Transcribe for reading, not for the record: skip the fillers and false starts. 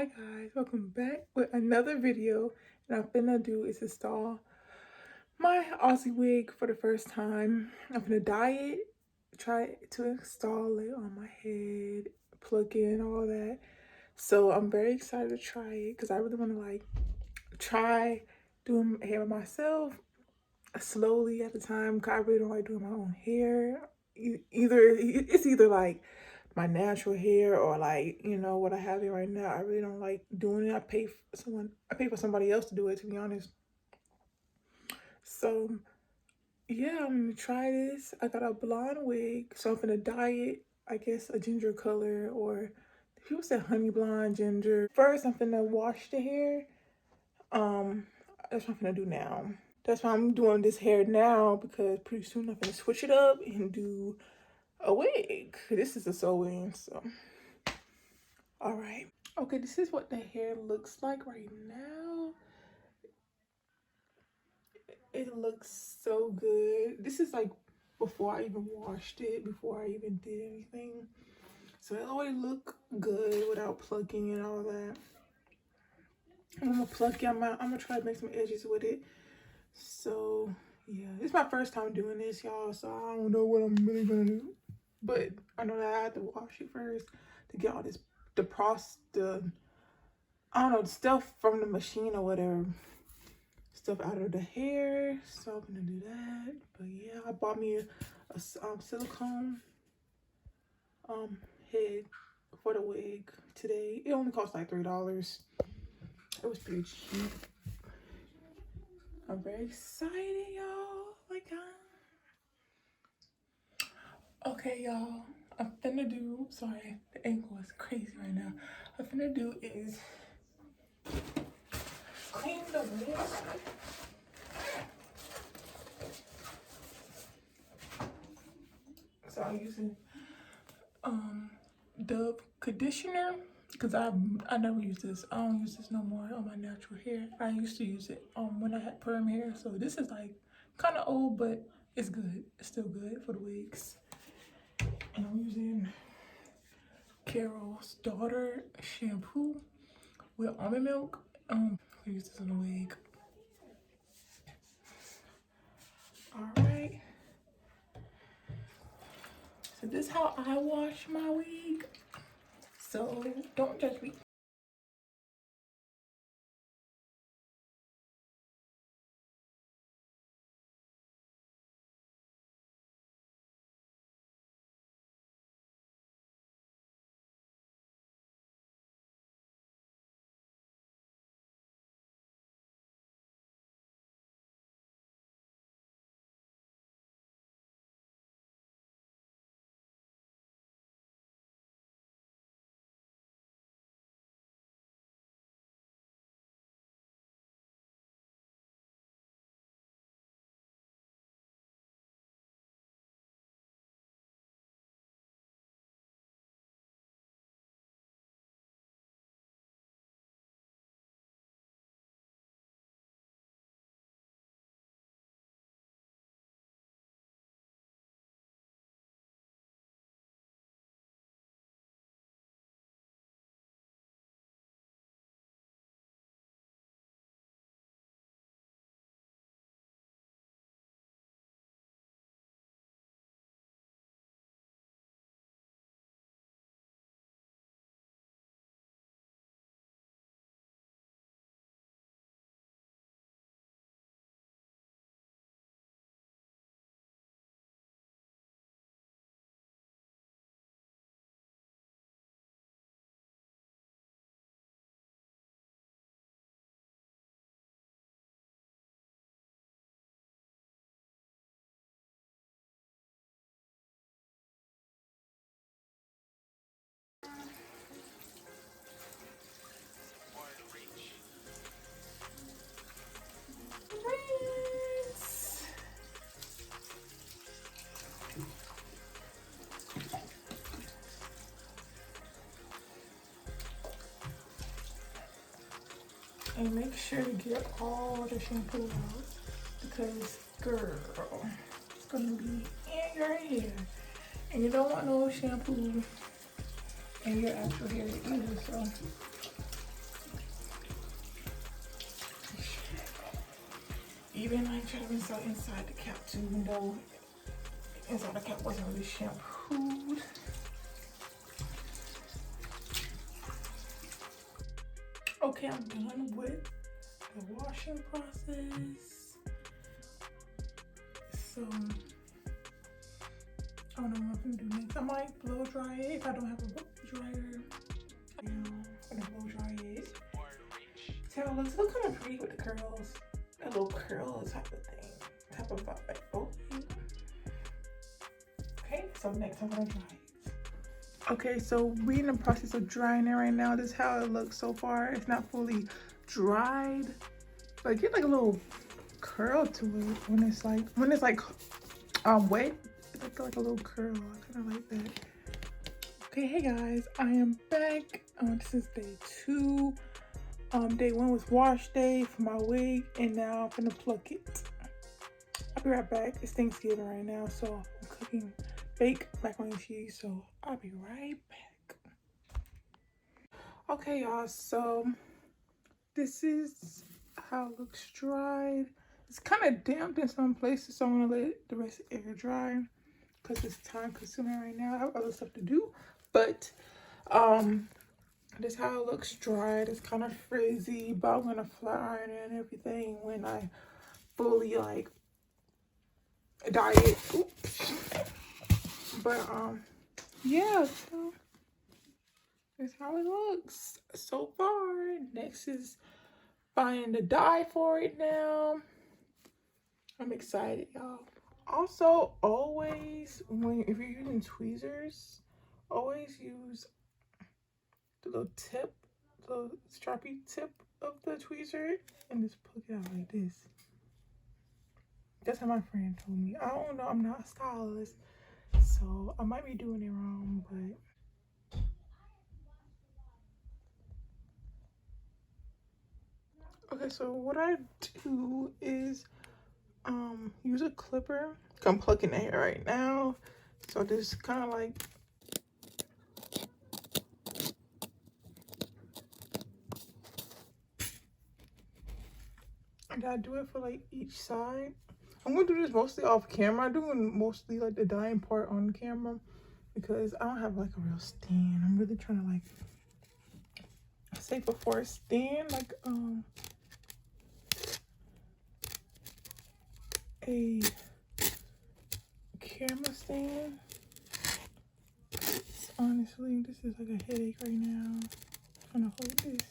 Hi guys, welcome back with another video. And I'm finna do is install my Aussie wig for the first time. I'm gonna dye it, try to install it on my head, plug in all that. So I'm very excited to try it because I really want to try doing my hair myself slowly at the time. Cause I really don't like doing my own hair. It's either like my natural hair or what I have here right now. I really don't like doing it. I pay for somebody else to do it, to be honest. So yeah, I'm gonna try this. I got a blonde wig, so I'm gonna dye it, I guess a ginger color, or people say honey blonde, ginger. First I'm gonna wash the hair. um that's what I'm gonna do now. That's why I'm doing this hair now, because pretty soon I'm gonna switch it up and do a wig. This is a sew-in, so all right. Okay, this is what the hair looks like right now. It looks so good. This is like before I even washed it, before I even did anything. So it already look good without plucking and all that. I'm gonna pluck it. I'm gonna try to make some edges with it. So yeah, it's my first time doing this, y'all. So I don't know what I'm really gonna do, but I know that I have to wash it first to get all this the I don't know, the stuff from the machine or whatever stuff out of the hair. So I'm gonna do that. But yeah, I bought me a silicone head for the wig today. It only cost like $3. It was pretty cheap. I'm very excited, y'all. Okay, y'all. I'm finna do, sorry, the angle is crazy right now. I'm finna do is clean the wig. So I'm using Dove conditioner, because I never use this. I don't use this no more on my natural hair. I used to use it when I had perm hair. So this is like kind of old, but it's good. It's still good for the wigs. And I'm using Carol's Daughter shampoo with almond milk. I use this on the wig. All right. So this is how I wash my wig. So don't judge me. Rinse. And make sure to get all the shampoo out, because girl, it's gonna be in your hair. And you don't want no shampoo in your actual hair either, so even like try to rinse out inside the cap too, even though inside the cap wasn't really shampooed. Okay, I'm done with the washing process. So I don't know what I'm gonna do next. I might blow dry it if I don't have a blow dryer. I'm gonna blow dry it. See how it looks. It looks kind of pretty with the curls. A little curl type of thing. Type of vibe. Okay, so next I'm gonna dry it. Okay, so we're in the process of drying it right now. This is how it looks so far. It's not fully dried, but get like a little curl to it when it's like wet. It's like a little curl. I kind of like that. Okay, hey guys, I am back. This is day 2. Day 1 was wash day for my wig, and now I'm gonna pluck it. I'll be right back. It's Thanksgiving right now, so I'm cooking baked macaroni and cheese, so I'll be right back. Okay, y'all, so this is how it looks dried. It's kind of damp in some places, so I'm gonna let the rest air dry because it's time consuming right now. I have other stuff to do, but this is how it looks dried. It's kind of frizzy, but I'm gonna flat iron it and everything when I fully like dye it. Oops. But yeah, so that's how it looks so far. Next is finding the dye for it now. I'm excited, y'all. Also, always if you're using tweezers, always use the little tip, the sharpie tip of the tweezer, and just poke it out like this. That's how my friend told me. I don't know, I'm not a stylist, so I might be doing it wrong, but okay, so what I do is use a clipper. I'm plucking the hair right now, so just kind of like I gotta do it for like each side. I'm gonna do this mostly off camera. I'm doing mostly like the dyeing part on camera because I don't have like a real stand. I'm really trying to like save before a stand, like a camera stand. Honestly, this is like a headache right now. I'm trying to hold this.